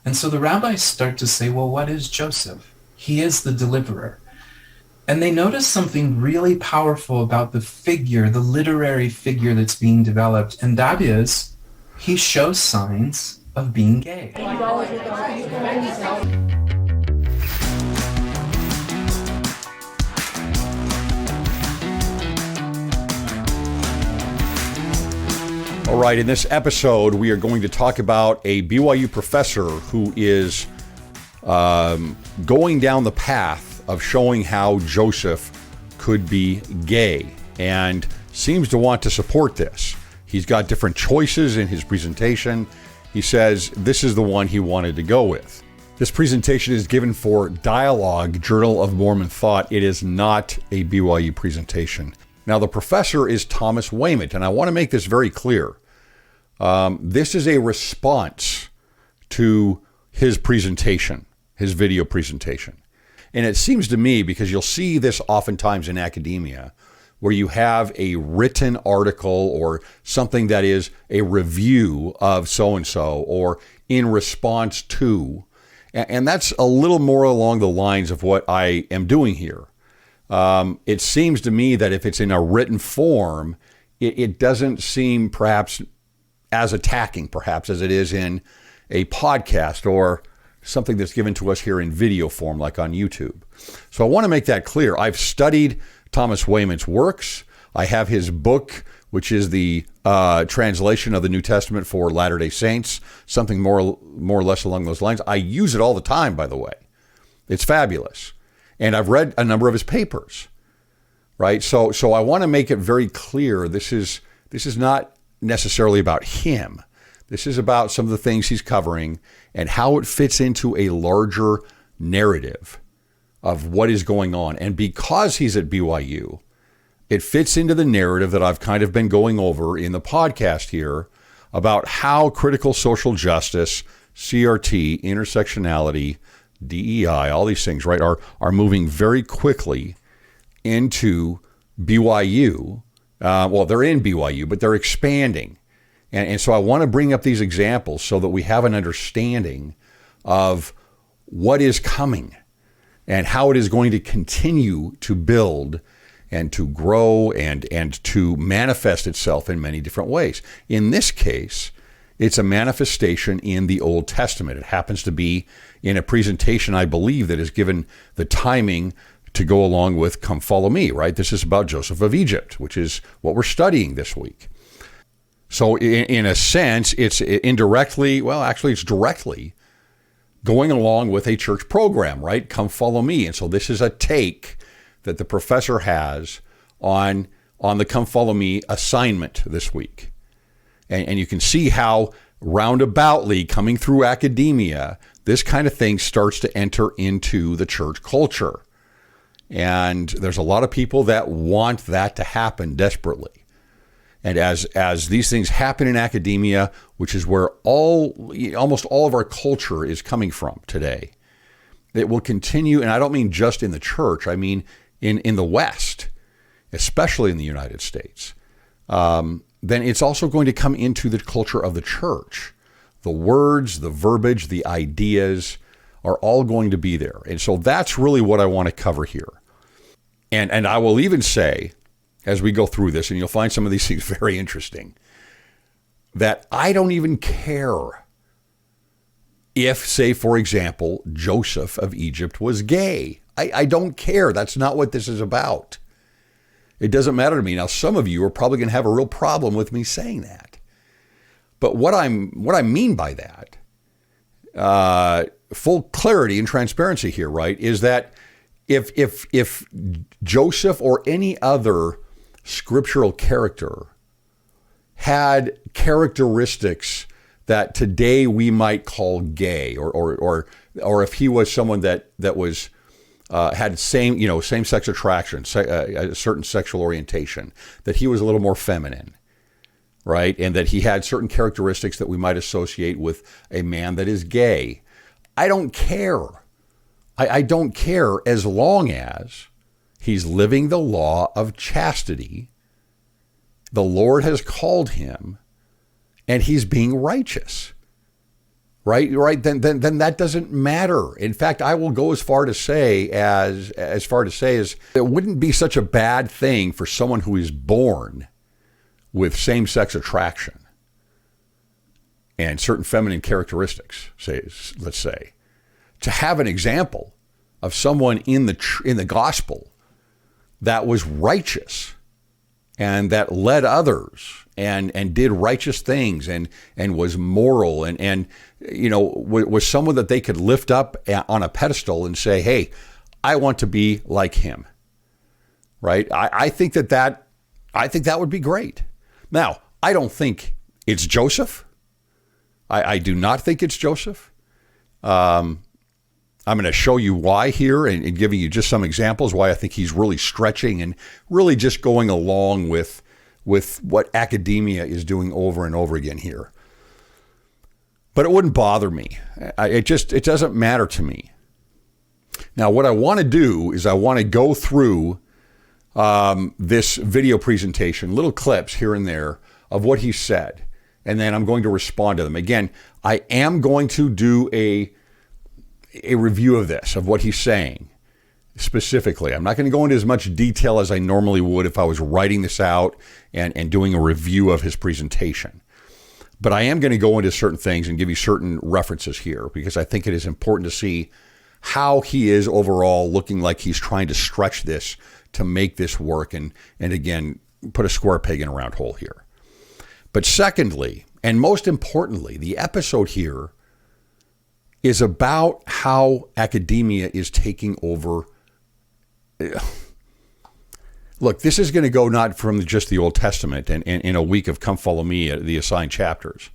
And so the rabbis start to say, well, what is Joseph? He is the deliverer. And they notice something really powerful about the figure, the literary figure that's being developed, and that is he shows signs of being gay. All right, in this episode, we are going to talk about a BYU professor who is going down the path of showing how Joseph could be gay and seems to want to support this. He's got different choices in his presentation. He says this is the one he wanted to go with. This presentation is given for Dialogue, Journal of Mormon Thought. It is not a BYU presentation. Now, the professor is Thomas Wayment, and I want to make this very clear. This is a response to his presentation, his video presentation. And it seems to me, because you'll see this oftentimes in academia, where you have a written article or something that is a review of so-and-so or in response to, and that's a little more along the lines of what I am doing here. It seems to me that if it's in a written form, it doesn't seem perhaps as attacking, perhaps, as it is in a podcast or something that's given to us here in video form, like on YouTube. So I want to make that clear. I've studied Thomas Wayment's works. I have his book, which is the translation of the New Testament for Latter-day Saints, something more or less along those lines. I use it all the time, by the way. It's fabulous. And I've read a number of his papers, right? So I want to make it very clear. This is not necessarily about him. This is about some of the things he's covering and how it fits into a larger narrative of what is going on. And because he's at BYU, it fits into the narrative that I've kind of been going over in the podcast here about how critical social justice, CRT, intersectionality, DEI, all these things, right, are moving very quickly into BYU. Well, they're in BYU, but they're expanding. And so I want to bring up these examples so that we have an understanding of what is coming and how it is going to continue to build and to grow and to manifest itself in many different ways. In this case, it's a manifestation in the Old Testament. It happens to be in a presentation, I believe, that is given the timing to go along with Come Follow Me, right? This is about Joseph of Egypt, which is what we're studying this week. So in a sense, it's indirectly, well, actually it's directly going along with a church program, right? Come Follow Me. And so this is a take that the professor has on the Come Follow Me assignment this week. And you can see how roundaboutly coming through academia, this kind of thing starts to enter into the church culture. And there's a lot of people that want that to happen desperately. And as these things happen in academia, which is where almost all of our culture is coming from today, it will continue. And I don't mean just in the church. I mean in the West, especially in the United States. Then it's also going to come into the culture of the church. The words, the verbiage, the ideas are all going to be there. And so that's really what I want to cover here. And I will even say, as we go through this, and you'll find some of these things very interesting, that I don't even care if, say, for example, Joseph of Egypt was gay. I don't care. That's not what this is about. It doesn't matter to me. Now, some of you are probably going to have a real problem with me saying that. But what I mean by that, full clarity and transparency here, right, is that if Joseph or any other scriptural character had characteristics that today we might call gay, or if he was someone that was had same-sex attraction, a certain sexual orientation, that he was a little more feminine, right? And that he had certain characteristics that we might associate with a man that is gay. I don't care. I don't care as long as he's living the law of chastity. The Lord has called him, and he's being righteous, right? Then that doesn't matter. In fact, I will go as far to say as it wouldn't be such a bad thing for someone who is born with same-sex attraction and certain feminine characteristics, let's say, to have an example of someone in the gospel that was righteous and that led others and did righteous things and was moral and was someone that they could lift up on a pedestal and say, hey, I want to be like him. Right? I think that would be great. Now, I don't think it's Joseph. I do not think it's Joseph. I'm going to show you why here and giving you just some examples why I think he's really stretching and really just going along with what academia is doing over and over again here. But it wouldn't bother me. It doesn't matter to me. Now, what I want to do is I want to go through this video presentation, little clips here and there of what he said, and then I'm going to respond to them. Again, I am going to do a review of this, of what he's saying specifically. I'm not going to go into as much detail as I normally would if I was writing this out and doing a review of his presentation. But I am going to go into certain things and give you certain references here because I think it is important to see how he is overall looking like he's trying to stretch this to make this work and again, put a square peg in a round hole here. But secondly, and most importantly, the episode here is about how academia is taking over. Look, this is going to go not from just the Old Testament and in a week of Come Follow Me, the assigned chapters.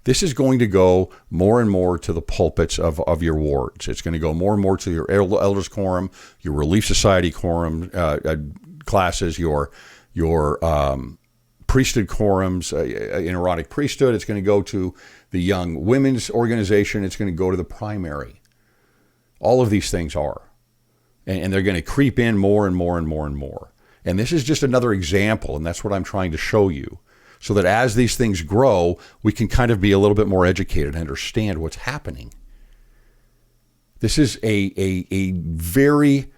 This is going to go more and more to the pulpits of your wards. It's going to go more and more to your elders quorum, your Relief Society quorum classes, your priesthood quorums, in erotic priesthood. It's going to go to the young women's organization. It's going to go to the primary. All of these things are. And they're going to creep in more and more and more and more. And this is just another example, and that's what I'm trying to show you, so that as these things grow, we can kind of be a little bit more educated and understand what's happening. This is a very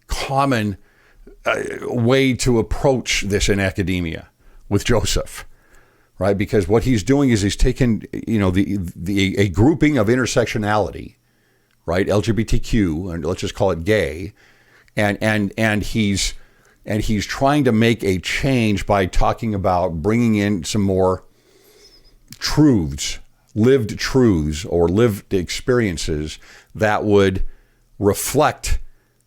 common way to approach this in academia with Joseph, right? Because what he's doing is he's taken, a grouping of intersectionality, right? LGBTQ, and let's just call it gay, and he's trying to make a change by talking about bringing in some more truths, lived truths or lived experiences that would reflect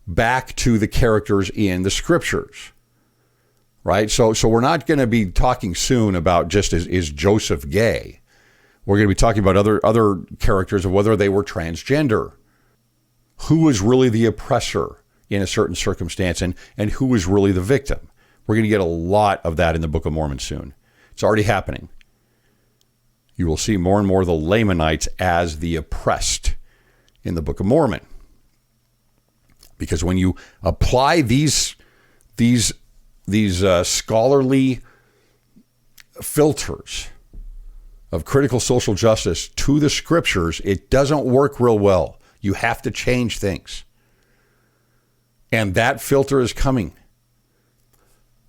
back to the characters in the scriptures, right? So we're not going to be talking soon about just is Joseph gay. We're going to be talking about other characters of whether they were transgender, who was really the oppressor in a certain circumstance, and who was really the victim. We're going to get a lot of that in the Book of Mormon soon. It's already happening. You will see more and more of the Lamanites as the oppressed in the Book of Mormon. Because when you apply these scholarly filters of critical social justice to the scriptures, it doesn't work real well. You have to change things. And that filter is coming.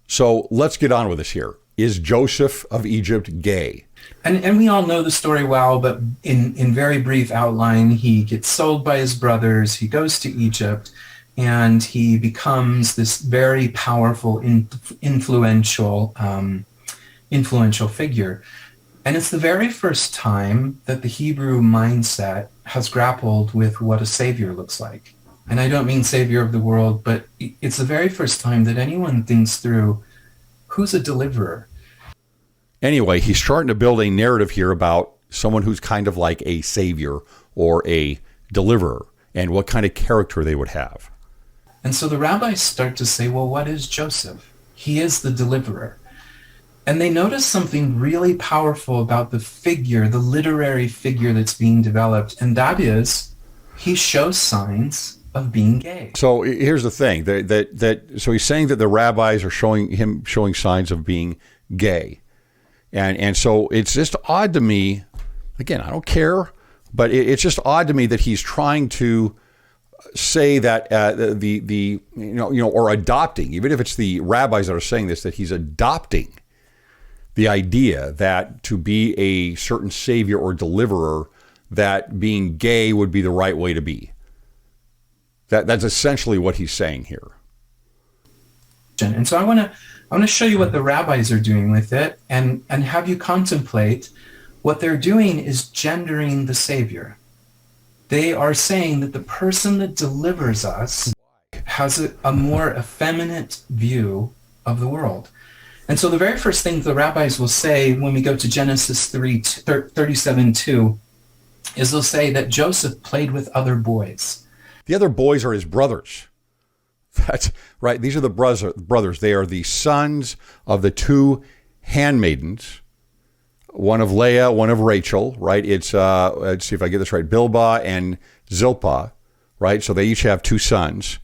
So let's get on with this here. Is Joseph of Egypt gay? And we all know the story well, but in very brief outline, he gets sold by his brothers, he goes to Egypt, and he becomes this very powerful, influential figure. And it's the very first time that the Hebrew mindset has grappled with what a savior looks like. And I don't mean savior of the world, but it's the very first time that anyone thinks through who's a deliverer. Anyway, he's starting to build a narrative here about someone who's kind of like a savior or a deliverer and what kind of character they would have. And so the rabbis start to say, well, what is Joseph? He is the deliverer. And they notice something really powerful about the figure, the literary figure that's being developed, and that is he shows signs of being gay. So here's the thing, so he's saying that the rabbis are showing signs of being gay. And so it's just odd to me Again, I don't care, but it's just odd to me that he's trying to say that or adopting, even if it's the rabbis that are saying this, that he's adopting the idea that to be a certain savior or deliverer, that being gay would be the right way to be. That's essentially what he's saying here. And so I want to show you what the rabbis are doing with it, and have you contemplate what they're doing is gendering the Savior. They are saying that the person that delivers us has a more effeminate view of the world. And so the very first thing the rabbis will say when we go to Genesis 37:2 is they'll say that Joseph played with other boys. The other boys are his brothers. That's right. These are the brothers. They are the sons of the two handmaidens, one of Leah, one of Rachel, right? It's, let's see if I get this right, Bilhah and Zilpah, right? So they each have two sons.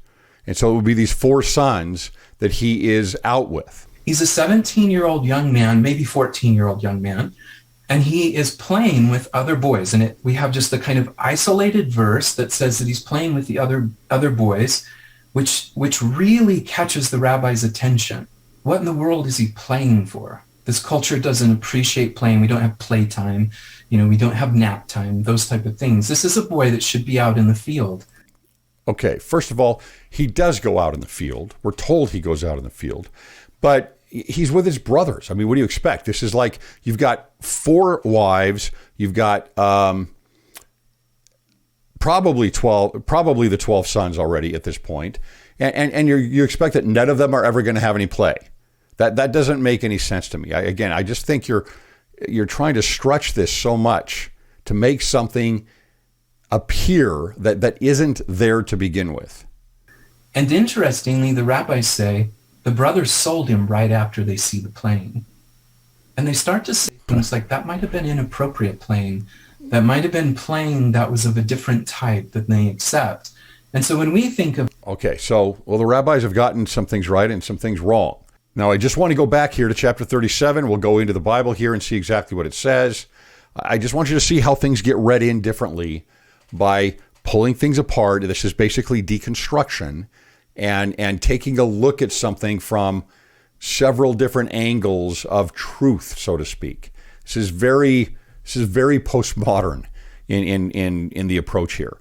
And so it would be these four sons that he is out with. He's a 17-year-old young man, maybe 14-year-old young man, and he is playing with other boys. And we have just the kind of isolated verse that says that he's playing with the other boys, which really catches the rabbi's attention. What in the world is he playing for? This culture doesn't appreciate playing. We don't have playtime. We don't have nap time, those type of things. This is a boy that should be out in the field. Okay, first of all, he does go out in the field. We're told he goes out in the field. But he's with his brothers. I mean, what do you expect? This is like you've got four wives. You've got probably the 12 sons already at this point. And you expect that none of them are ever going to have any play. That doesn't make any sense to me. I just think you're trying to stretch this so much to make something appear that isn't there to begin with. And interestingly, the rabbis say the brothers sold him right after they see the playing. And they start to say things like that might have been inappropriate playing. That might have been playing that was of a different type than they accept. And so when we think of... Okay, so, the rabbis have gotten some things right and some things wrong. Now, I just want to go back here to chapter 37. We'll go into the Bible here and see exactly what it says. I just want you to see how things get read in differently by pulling things apart. This is basically deconstruction and taking a look at something from several different angles of truth, so to speak. This is very postmodern in the approach here.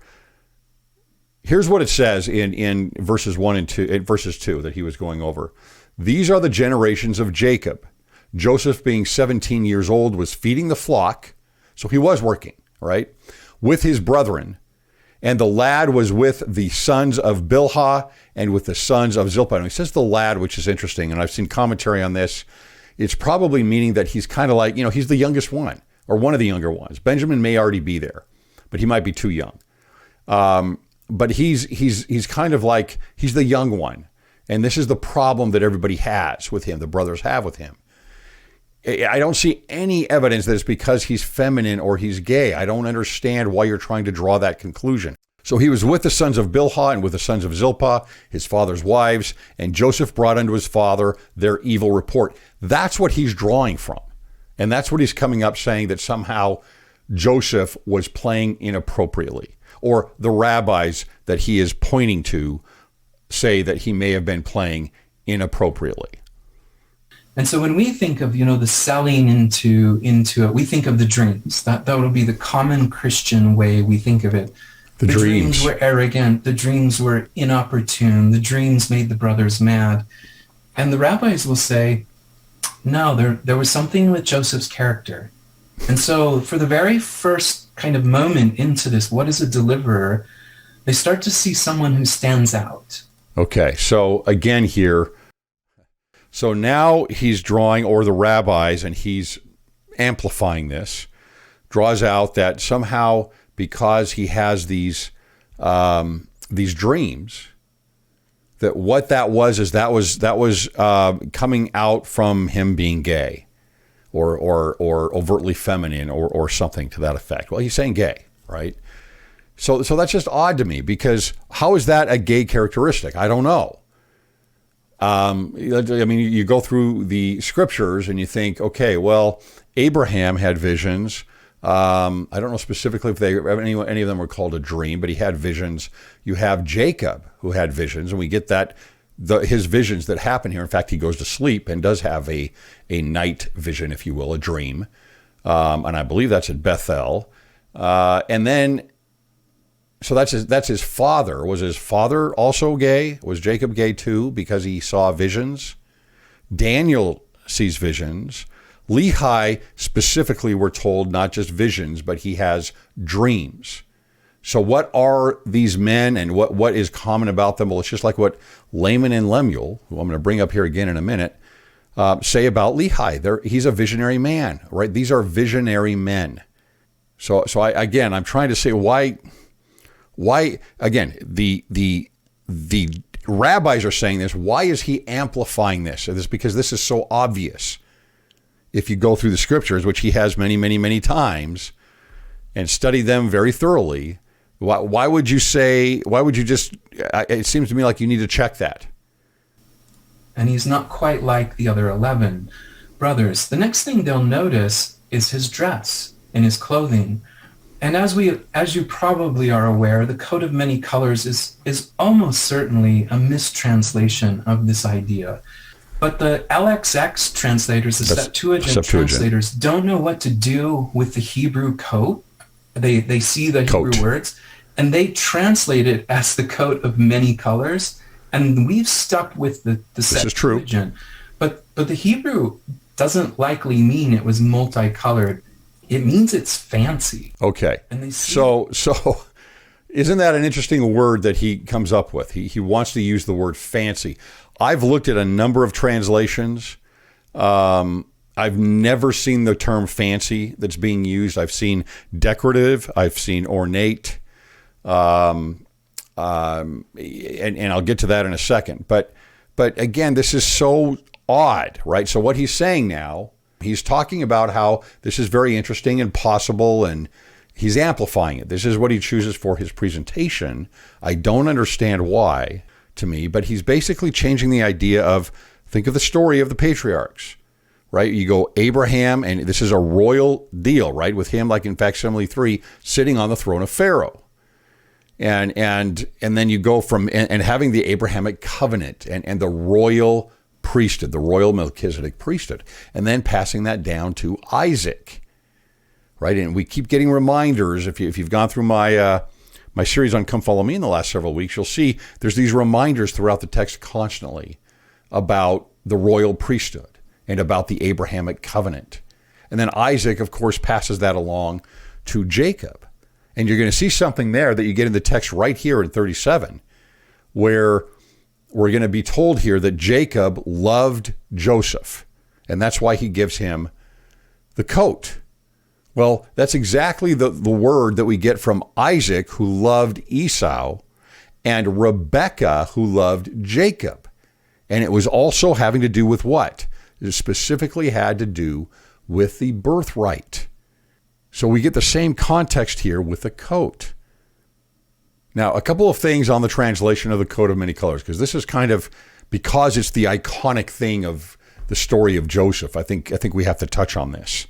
Here's what it says in verses 1 and 2, verses 2 that he was going over. These are the generations of Jacob. Joseph, being 17 years old, was feeding the flock. So he was working, right? With his brethren. And the lad was with the sons of Bilhah and with the sons of Zilpah. And he says the lad, which is interesting. And I've seen commentary on this. It's probably meaning that he's kind of like, he's the youngest one or one of the younger ones. Benjamin may already be there, but he might be too young. But he's kind of like, he's the young one. And this is the problem that everybody has with him, the brothers have with him. I don't see any evidence that it's because he's feminine or he's gay. I don't understand why you're trying to draw that conclusion. So he was with the sons of Bilhah and with the sons of Zilpah, his father's wives, and Joseph brought unto his father their evil report. That's what he's drawing from. And that's what he's coming up saying, that somehow Joseph was playing inappropriately, or the rabbis that he is pointing to say that he may have been playing inappropriately. And so when we think of, the selling into it, we think of the dreams. That would be the common Christian way we think of it. The dreams were arrogant. The dreams were inopportune. The dreams made the brothers mad. And the rabbis will say, no, there was something with Joseph's character. And so for the very first kind of moment into this, what is a deliverer? They start to see someone who stands out. Okay, so again here, so now he's drawing, or the rabbis, and he's amplifying this, draws out that somehow because he has these dreams, that what that was is that was coming out from him being gay, or overtly feminine, or something to that effect. Well, he's saying gay, right? So that's just odd to me, because how is that a gay characteristic? I don't know. I mean, you go through the scriptures and you think, okay, well, Abraham had visions, I don't know specifically if any of them were called a dream, but he had visions. You have Jacob, who had visions, and we get that his visions that happen here. In fact, he goes to sleep and does have a night vision, if you will, a dream. And I believe that's at Bethel. And then, so that's his father. Was his father also gay? Was Jacob gay too because he saw visions? Daniel sees visions. Lehi specifically, we're told, not just visions, but he has dreams. So what are these men and what is common about them? Well, it's just like what Laman and Lemuel, who I'm going to bring up here again in a minute, say about Lehi. He's a visionary man, right? These are visionary men. So I'm trying to say why again, the rabbis are saying this. Why is he amplifying this? Because this is so obvious. If you go through the scriptures, which he has many, many, many times, and study them very thoroughly, why would you just, it seems to me like you need to check that. And he's not quite like the other 11 brothers. The next thing they'll notice is his dress and his clothing. And as you probably are aware, the coat of many colors is almost certainly a mistranslation of this idea. But the LXX translators, the Septuagint translators, don't know what to do with the Hebrew coat. They see the Hebrew words, and they translate it as the coat of many colors. And we've stuck with the Septuagint. But the Hebrew doesn't likely mean it was multicolored. It means it's fancy. Okay. So isn't that an interesting word that he comes up with? He wants to use the word fancy. I've looked at a number of translations. I've never seen the term fancy that's being used. I've seen decorative. I've seen ornate. And I'll get to that in a second. But again, this is so odd, right? So what he's saying now, he's talking about how this is very interesting and possible, and he's amplifying it. This is what he chooses for his presentation. I don't understand why, to me, but he's basically changing the idea of, think of the story of the patriarchs, right? You go Abraham, and this is a royal deal, right? With him, like in Facsimile 3, sitting on the throne of Pharaoh. And then you go from, and having the Abrahamic covenant and the royal priesthood, the royal Melchizedek priesthood, and then passing that down to Isaac, right? And we keep getting reminders. If you've gone through my series on Come Follow Me in the last several weeks, you'll see there's these reminders throughout the text constantly about the royal priesthood and about the Abrahamic covenant. And then Isaac, of course, passes that along to Jacob. And you're going to see something there that you get in the text right here in 37, where we're going to be told here that Jacob loved Joseph, and that's why he gives him the coat. Well, that's exactly the word that we get from Isaac, who loved Esau, and Rebekah, who loved Jacob. And it was also having to do with what? It specifically had to do with the birthright. So we get the same context here with the coat. Now, a couple of things on the translation of the coat of many colors, because this is kind of, because it's the iconic thing of the story of Joseph, I think we have to touch on this.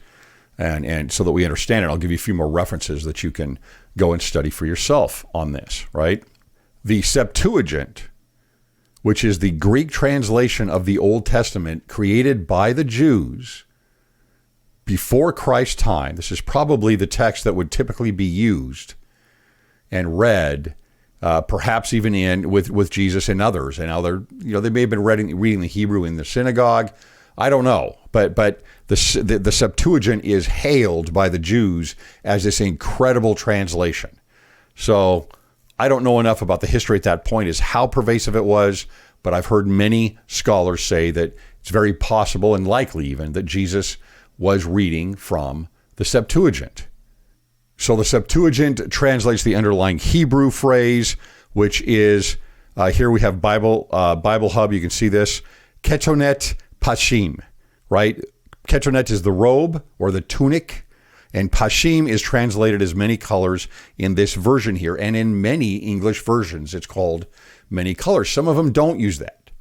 And so that we understand it, I'll give you a few more references that you can go and study for yourself on this, right? The Septuagint, which is the Greek translation of the Old Testament created by the Jews before Christ's time. This is probably the text that would typically be used and read, perhaps even with Jesus and others. And now they may have been reading the Hebrew in the synagogue. I don't know, but the Septuagint is hailed by the Jews as this incredible translation. So I don't know enough about the history at that point as how pervasive it was, but I've heard many scholars say that it's very possible and likely even that Jesus was reading from the Septuagint. So the Septuagint translates the underlying Hebrew phrase, which is, here we have Bible Hub, you can see this, ketonet pashim, right? Ketonet is the robe or the tunic, and pashim is translated as many colors in this version here, and in many English versions it's called many colors. Some of them don't use that.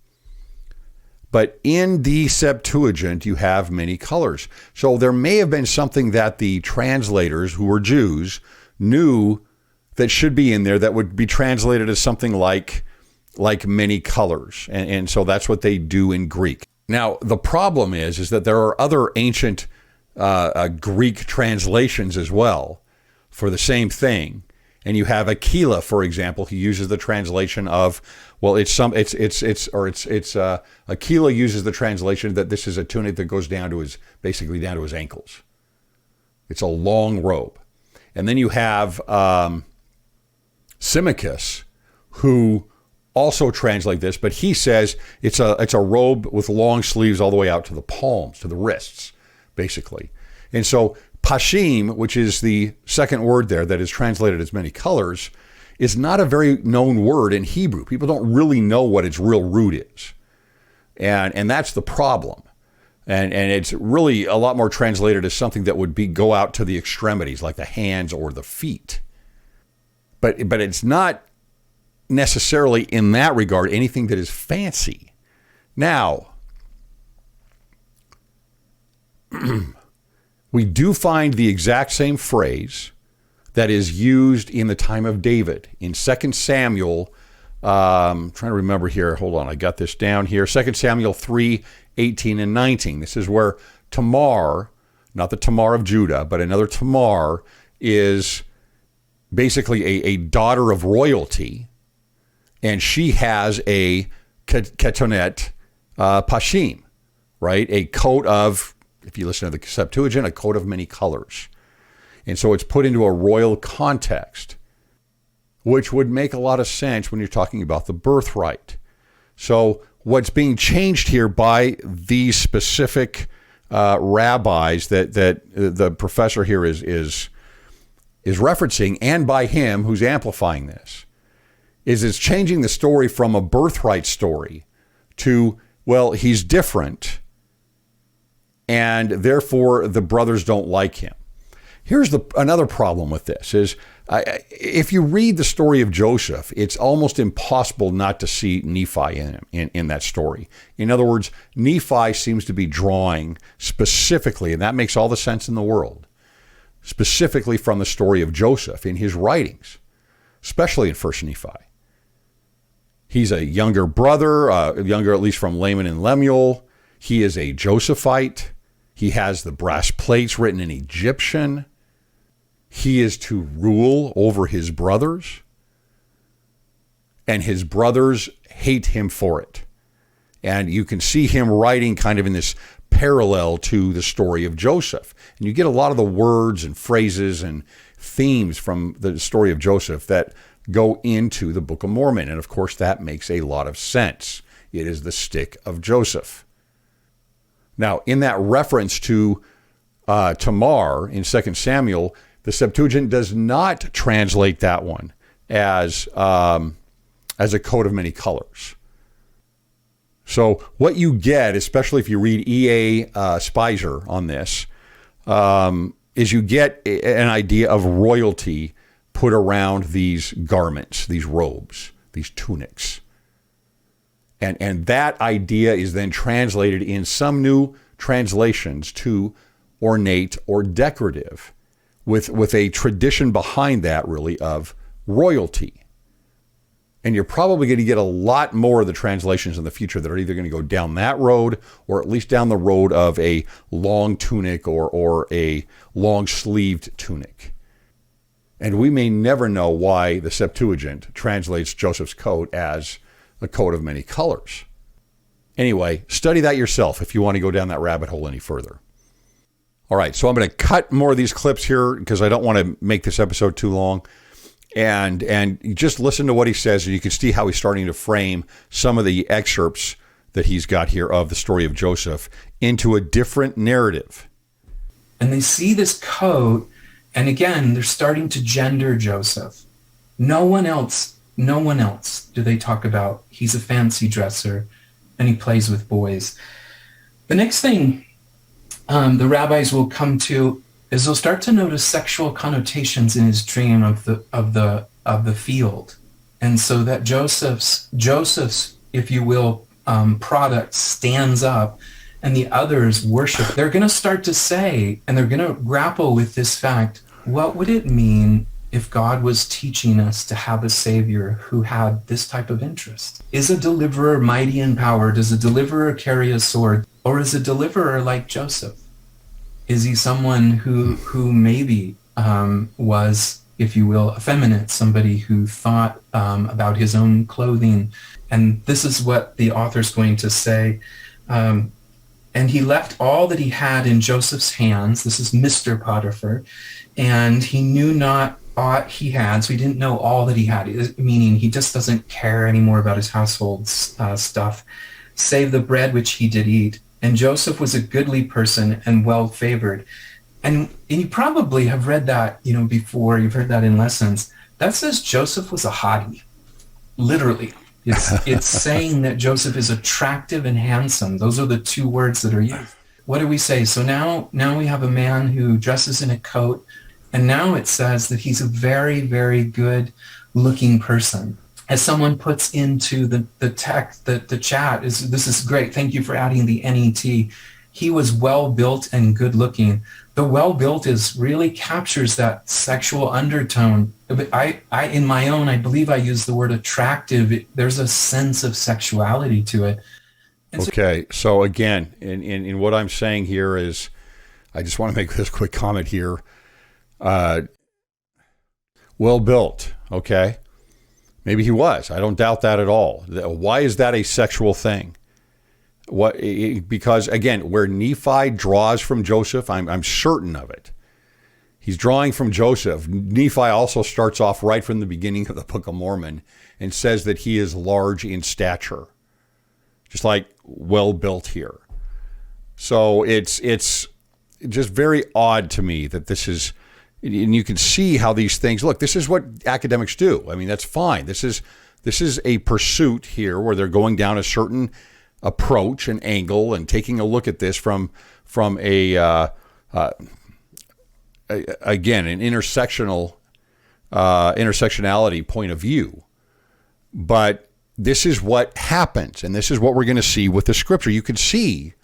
But in the Septuagint, you have many colors. So there may have been something that the translators, who were Jews, knew that should be in there that would be translated as something like many colors. And so that's what they do in Greek. Now, the problem is that there are other ancient Greek translations as well for the same thing. And you have Aquila, for example, who uses the translation of, well, Aquila uses the translation that this is a tunic that goes basically down to his ankles. It's a long robe. And then you have Symmachus, who also translate this, but he says it's a robe with long sleeves all the way out to the palms, to the wrists, basically. And so Pashim, which is the second word there that is translated as many colors, is not a very known word in Hebrew. People don't really know what its real root is. And that's the problem. And it's really a lot more translated as something that would go out to the extremities, like the hands or the feet. But it's not necessarily in that regard anything that is fancy. Now, we do find the exact same phrase that is used in the time of David in 2 Samuel. I'm trying to remember here. Hold on. I got this down here. 2 Samuel 3:18 and 19. This is where Tamar, not the Tamar of Judah, but another Tamar, is basically a daughter of royalty. And she has a ketonet pashim, right? A coat of, if you listen to the Septuagint, a coat of many colors. And so it's put into a royal context, which would make a lot of sense when you're talking about the birthright. So what's being changed here by these specific rabbis that the professor here is referencing, and by him who's amplifying this, is it's changing the story from a birthright story to, well, he's different, and therefore the brothers don't like him. Here's another problem with this is, if you read the story of Joseph, it's almost impossible not to see Nephi in that story. In other words, Nephi seems to be drawing specifically, and that makes all the sense in the world, specifically from the story of Joseph in his writings, especially in 1 Nephi. He's a younger brother, younger at least from Laman and Lemuel. He is a Josephite. He has the brass plates written in Egyptian. He is to rule over his brothers, and his brothers hate him for it. And you can see him writing kind of in this parallel to the story of Joseph. And you get a lot of the words and phrases and themes from the story of Joseph that go into the Book of Mormon. And of course, that makes a lot of sense. It is the stick of Joseph. Now, in that reference to Tamar in 2 Samuel, the Septuagint does not translate that one as a coat of many colors. So what you get, especially if you read E.A. Spicer on this, is you get an idea of royalty put around these garments, these robes, these tunics. And that idea is then translated in some new translations to ornate or decorative, with a tradition behind that, really, of royalty. And you're probably going to get a lot more of the translations in the future that are either going to go down that road, or at least down the road of a long tunic or a long-sleeved tunic. And we may never know why the Septuagint translates Joseph's coat as a coat of many colors. Anyway, study that yourself if you want to go down that rabbit hole any further. All right, so I'm going to cut more of these clips here because I don't want to make this episode too long. And just listen to what he says, and you can see how he's starting to frame some of the excerpts that he's got here of the story of Joseph into a different narrative. And they see this coat, and again, they're starting to gender Joseph. No one else do they talk about. He's a fancy dresser, and he plays with boys. The next thing the rabbis will come to is they'll start to notice sexual connotations in his dream of the field, and so that Joseph's, if you will, product stands up and the others worship, they're going to start to say, and they're going to grapple with this fact, what would it mean if God was teaching us to have a Savior who had this type of interest? Is a deliverer mighty in power? Does a deliverer carry a sword? Or is a deliverer like Joseph? Is he someone who maybe was, if you will, effeminate, somebody who thought about his own clothing? And this is what the author's going to say. And he left all that he had in Joseph's hands. This is Mr. Potiphar. And he knew not aught he had, so he didn't know all that he had, meaning he just doesn't care anymore about his household stuff, save the bread which he did eat. And Joseph was a goodly person and well favored. And you probably have read that, before. You've heard that in lessons. That says Joseph was a hottie, literally. It's saying that Joseph is attractive and handsome. Those are the two words that are used. What do we say? So now we have a man who dresses in a coat, and now it says that he's a very, very good looking person. As someone puts into the text, the chat, this is great. Thank you for adding the NET. He was well built and good looking. The well built really captures that sexual undertone. I in my own, I believe I use the word attractive. There's a sense of sexuality to it. Okay, so again, in what I'm saying here is, I just want to make this quick comment here. Well built, okay? Maybe he was. I don't doubt that at all. Why is that a sexual thing? Because again, where Nephi draws from Joseph, I'm certain of it. He's drawing from Joseph. Nephi also starts off right from the beginning of the Book of Mormon and says that he is large in stature, just like well built here. So it's just very odd to me that this is, and you can see how these things look. This is what academics do. I mean, that's fine. This is a pursuit here where they're going down a certain approach and angle and taking a look at this from a again, an intersectionality point of view. But this is what happens, and this is what we're going to see with the scripture. You can see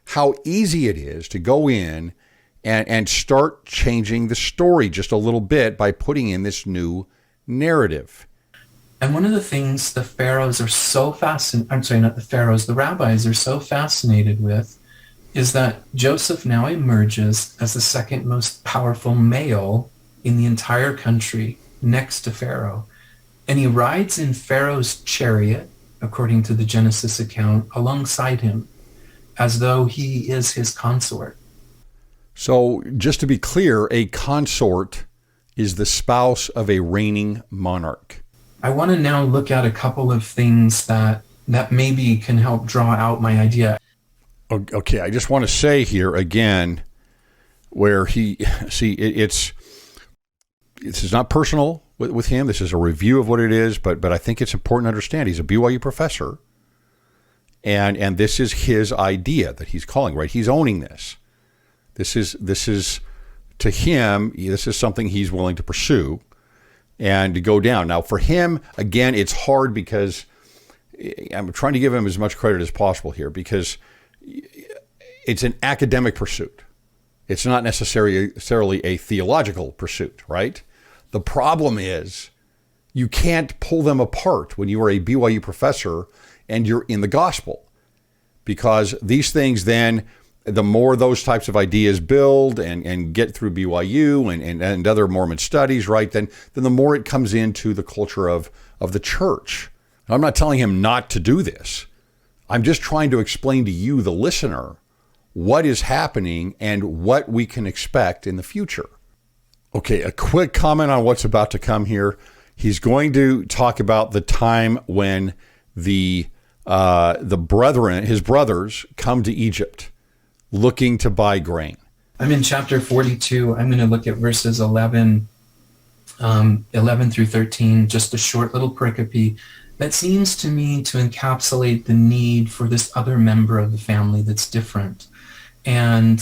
how easy it is to go in and start changing the story just a little bit by putting in this new narrative. And one of the things the pharaohs are so the rabbis are so fascinated with is that Joseph now emerges as the second most powerful male in the entire country next to Pharaoh. And he rides in Pharaoh's chariot, according to the Genesis account, alongside him, as though he is his consort. So just to be clear, a consort is the spouse of a reigning monarch. I want to now look at a couple of things that maybe can help draw out my idea. Okay, I just want to say here again, where this is not personal with him. This is a review of what it is, but I think it's important to understand he's a BYU professor, and this is his idea that he's calling, right? He's owning this. This is to him, this is something he's willing to pursue and to go down. Now, for him, again, it's hard because I'm trying to give him as much credit as possible here because it's an academic pursuit. It's not necessarily a theological pursuit, right? The problem is you can't pull them apart when you are a BYU professor and you're in the gospel, because these things then, the more those types of ideas build and get through BYU and other Mormon studies, right, then the more it comes into the culture of the church. Now, I'm not telling him not to do this. I'm just trying to explain to you, the listener, what is happening and what we can expect in the future. Okay, a quick comment on what's about to come here. He's going to talk about the time when his brothers come to Egypt looking to buy grain. I'm in chapter 42. I'm going to look at verses 11 through 13, just a short little pericope that seems to me to encapsulate the need for this other member of the family that's different. And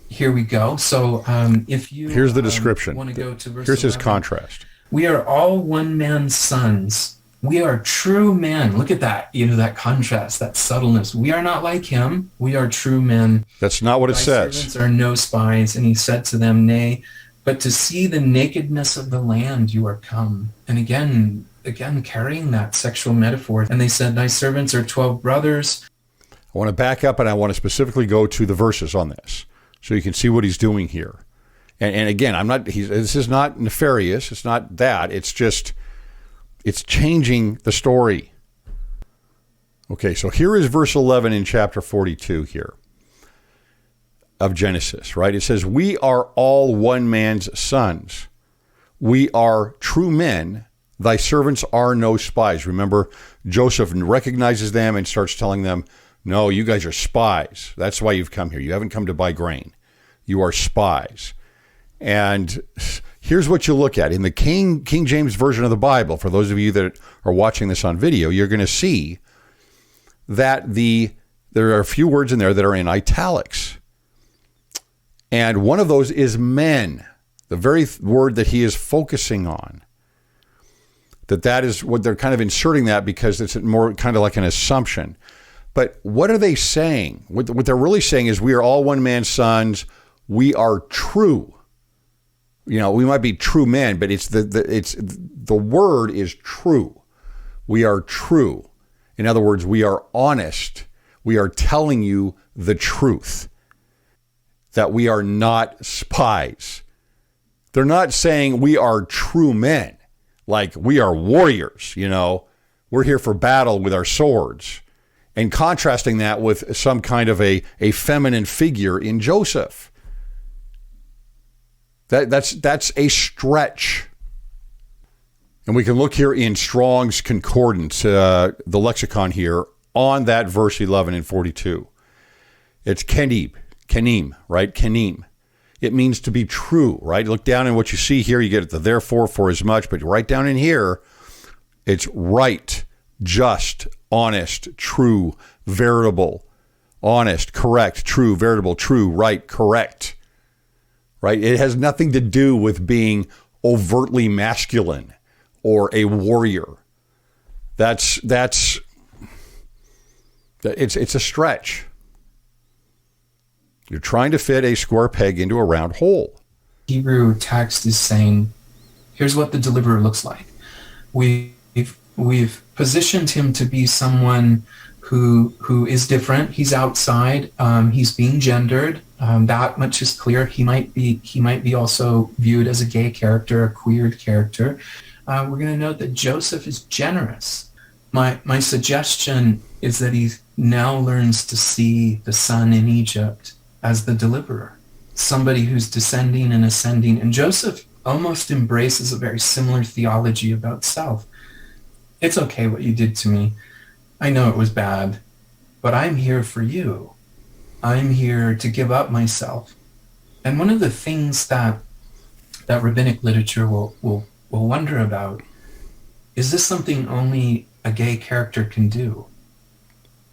here we go. So if you here's the description. Want to go to verse Here's 11. His contrast. We are all one man's sons. We are true men. Look at that, that contrast, that subtleness. We are not like him. We are true men. That's not what it Thy says. servants are no spies. And he said to them, nay, but to see the nakedness of the land you are come. And again, carrying that sexual metaphor. And they said, thy servants are 12 brothers. I want to back up, and I want to specifically go to the verses on this so you can see what he's doing here. And again, this is not nefarious. It's not that. It's just, it's changing the story. Okay, so here is verse 11 in chapter 42 here of Genesis, right? It says, we are all one man's sons. We are true men. Thy servants are no spies. Remember, Joseph recognizes them and starts telling them, no, you guys are spies. That's why you've come here. You haven't come to buy grain. You are spies. And here's what you look at. In the King James Version of the Bible, for those of you that are watching this on video, you're going to see that there are a few words in there that are in italics. And one of those is men, the very word that he is focusing on. That is what they're kind of inserting that because it's more kind of like an assumption. But what are they saying? What they're really saying is we are all one man's sons. We are true. We might be true men, but it's the word is true. We are true. In other words, we are honest. We are telling you the truth. That we are not spies. They're not saying we are true men, like we are warriors, We're here for battle with our swords. And contrasting that with some kind of a feminine figure in Joseph. That's a stretch. And we can look here in Strong's Concordance, the lexicon here, on that verse 11 and 42. It's kenim, right? Kenim. It means to be true, right? Look down in what you see here. You get the therefore, for as much, but right down in here, it's right, just, honest, true, veritable, honest, correct, true, veritable, true, right, correct. Right? It has nothing to do with being overtly masculine or a warrior. It's a stretch. You're trying to fit a square peg into a round hole. Hebrew text is saying, here's what the deliverer looks like. We've positioned him to be someone who is different. He's outside. He's being gendered. That much is clear. He might be also viewed as a gay character, a queered character. We're going to note that Joseph is generous. My suggestion is that he now learns to see the son in Egypt as the deliverer, somebody who's descending and ascending. And Joseph almost embraces a very similar theology about self. It's okay what you did to me. I know it was bad, but I'm here for you. I'm here to give up myself. And one of the things that rabbinic literature will wonder about is this something only a gay character can do?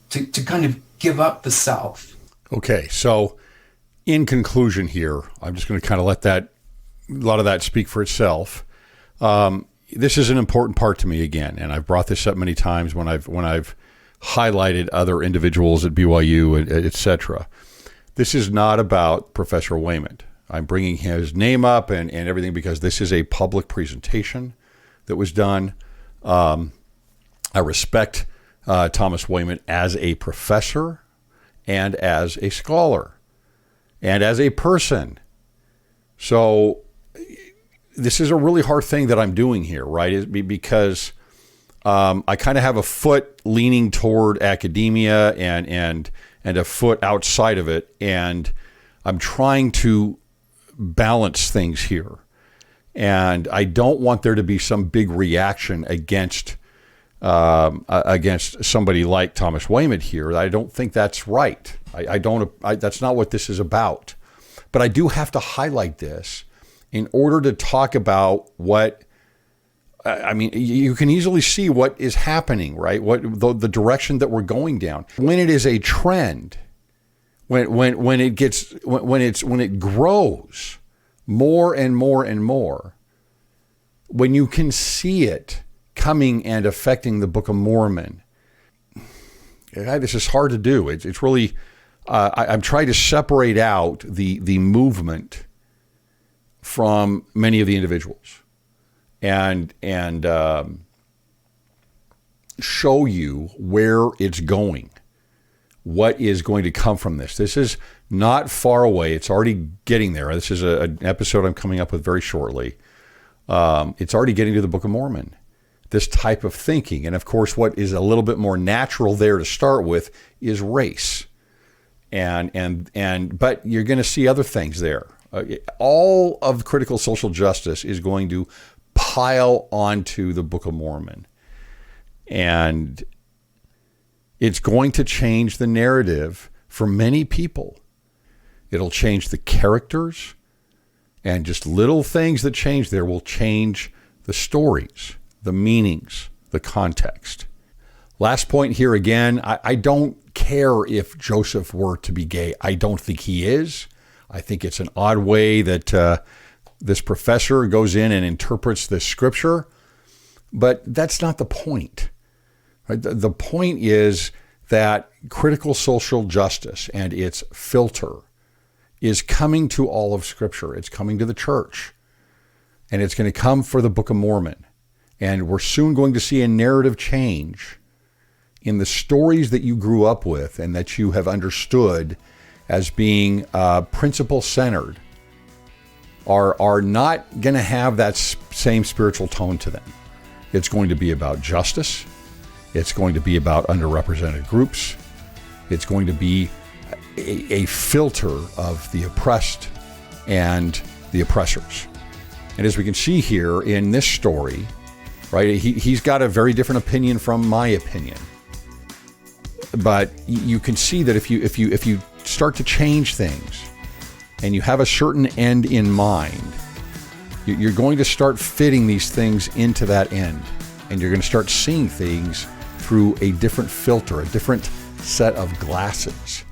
To kind of give up the self. Okay, so in conclusion here, I'm just going to kind of let a lot of that speak for itself. This is an important part to me again, and I've brought this up many times when I've highlighted other individuals at BYU, etc. This is not about Professor Wayment. I'm bringing his name up and everything because this is a public presentation that was done. I respect Thomas Wayment as a professor and as a scholar and as a person. So this is a really hard thing that I'm doing here, right? Because I kind of have a foot leaning toward academia and a foot outside of it, and I'm trying to balance things here. And I don't want there to be some big reaction against somebody like Thomas Wayment here. I don't think that's right. That's not what this is about. But I do have to highlight this in order to talk about what, you can easily see what is happening, right? What the direction that we're going down. When it is a trend, when it grows more and more and more, when you can see it coming and affecting the Book of Mormon. This is hard to do. It's really, I'm trying to separate out the movement from many of the individuals and show you where it's going, what is going to come from this. This is not far away. It's already getting there. This is an episode I'm coming up with very shortly. It's already getting to the Book of Mormon, this type of thinking. And of course, what is a little bit more natural there to start with is race. But you're going to see other things there. All of critical social justice is going to pile onto the Book of Mormon. And it's going to change the narrative for many people. It'll change the characters, and just little things that change there will change the stories, the meanings, the context. Last point here again, I don't care if Joseph were to be gay. I don't think he is. I think it's an odd way that this professor goes in and interprets this scripture, but that's not the point. Right? The point is that critical social justice and its filter is coming to all of Scripture. It's coming to the church, and it's going to come for the Book of Mormon. And we're soon going to see a narrative change in the stories that you grew up with and that you have understood as being principle-centered are not going to have that same spiritual tone to them. It's going to be about justice. It's going to be about underrepresented groups. It's going to be a filter of the oppressed and the oppressors. And as we can see here in this story, right, he's got a very different opinion from my opinion. But you can see that if you start to change things and you have a certain end in mind, you're going to start fitting these things into that end. And you're going to start seeing things through a different filter, a different set of glasses.